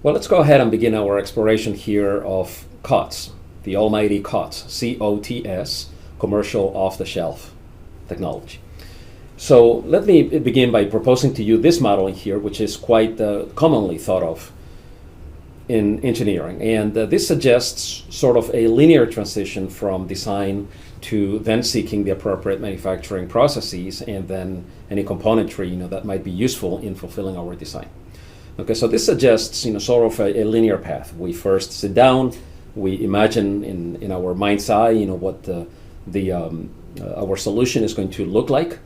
Well, let's go ahead and begin our exploration here of COTS, the almighty COTS, C-O-T-S, commercial off-the-shelf technology. So let me begin by proposing to you this modeling here, which is quite commonly thought of in engineering. And this suggests sort of a linear transition from design to then seeking the appropriate manufacturing processes and then any componentry that might be useful in fulfilling our design. Okay, so this suggests sort of a linear path. We first sit down, we imagine in our mind's eye what our solution is going to look like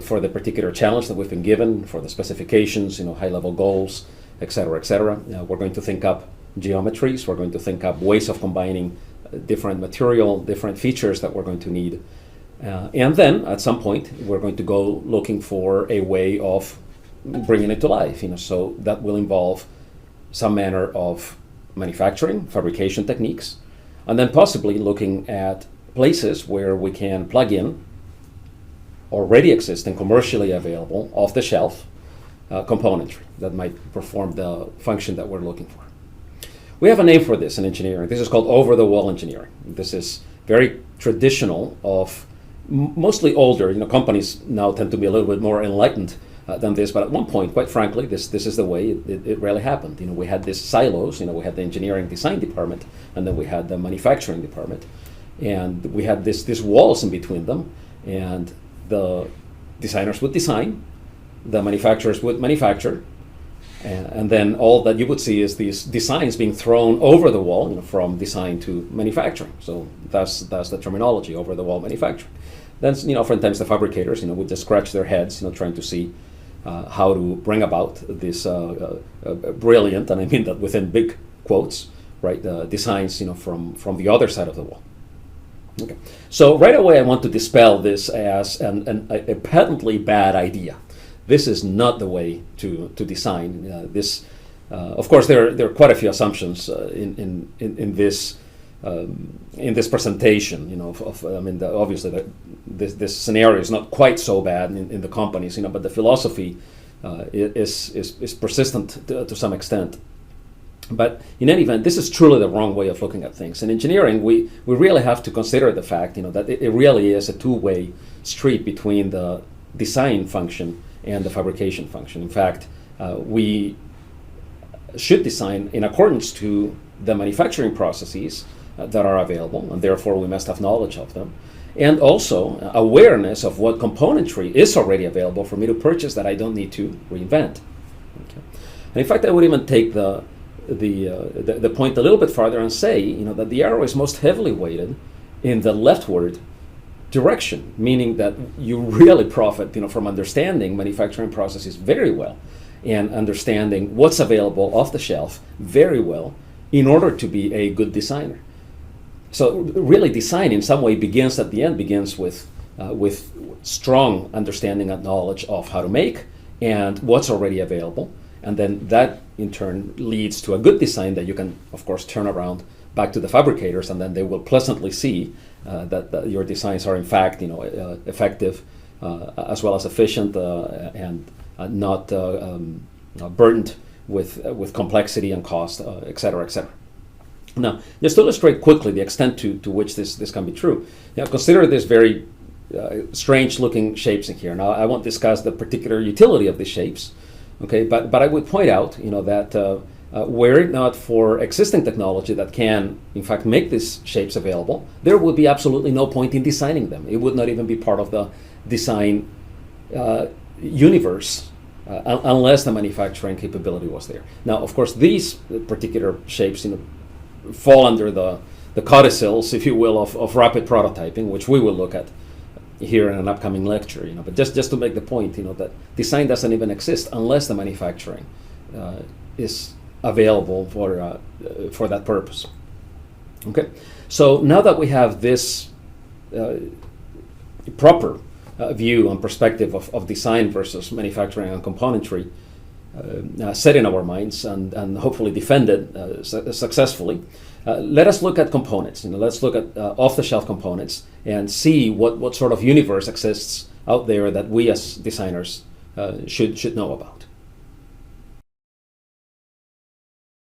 for the particular challenge that we've been given, for the specifications, high-level goals, et cetera, et cetera. We're going to think up geometries. We're going to think up ways of combining different material, different features that we're going to need. And then, at some point, we're going to go looking for a way of bringing it to life. So that will involve some manner of manufacturing, fabrication techniques, and then possibly looking at places where we can plug in already existing, commercially available, off-the-shelf componentry that might perform the function that we're looking for. We have a name for this in engineering. This is called over-the-wall engineering. This is very traditional of mostly older. Companies now tend to be a little bit more enlightened than this, but at one point, quite frankly, this is the way it really happened. We had these silos. We had the engineering design department, and then we had the manufacturing department, and we had these walls in between them, and the designers would design, the manufacturers would manufacture, and then all that you would see is these designs being thrown over the wall, from design to manufacturing. So that's the terminology, over the wall manufacturing. Then, oftentimes the fabricators, would just scratch their heads, trying to see how to bring about this brilliant, and I mean that within big quotes, right, designs, from the other side of the wall. Okay. So right away I want to dispel this as a patently bad idea. This is not the way to design. Of course, there are quite a few assumptions in this presentation. Obviously this scenario is not quite so bad in the companies. But the philosophy is persistent to some extent. But in any event, this is truly the wrong way of looking at things. In engineering, we really have to consider the fact, that it really is a two-way street between the design function and the fabrication function. In fact, we should design in accordance to the manufacturing processes that are available, and therefore we must have knowledge of them, and also awareness of what componentry is already available for me to purchase that I don't need to reinvent. Okay. And in fact, I would even take the point a little bit farther and say, that the arrow is most heavily weighted in the leftward direction, meaning that you really profit, from understanding manufacturing processes very well and understanding what's available off the shelf very well in order to be a good designer. So really, design in some way begins with strong understanding and knowledge of how to make and what's already available. And then that, in turn, leads to a good design that you can, of course, turn around back to the fabricators, and then they will pleasantly see that your designs are, in fact, effective as well as efficient and not burdened with complexity and cost, et cetera, et cetera. Now, just to illustrate quickly the extent to which this can be true, consider this very strange-looking shapes in here. Now, I won't discuss the particular utility of these shapes. Okay, but I would point out, that were it not for existing technology that can, in fact, make these shapes available, there would be absolutely no point in designing them. It would not even be part of the design universe unless the manufacturing capability was there. Now, of course, these particular shapes, fall under the codicils, if you will, of rapid prototyping, which we will look at here in an upcoming lecture, but just to make the point, that design doesn't even exist unless the manufacturing is available for that purpose. Okay, so now that we have this proper view and perspective of design versus manufacturing and componentry set in our minds and hopefully defended successfully, let us look at components. Let's look at off-the-shelf components and see what sort of universe exists out there that we as designers should know about.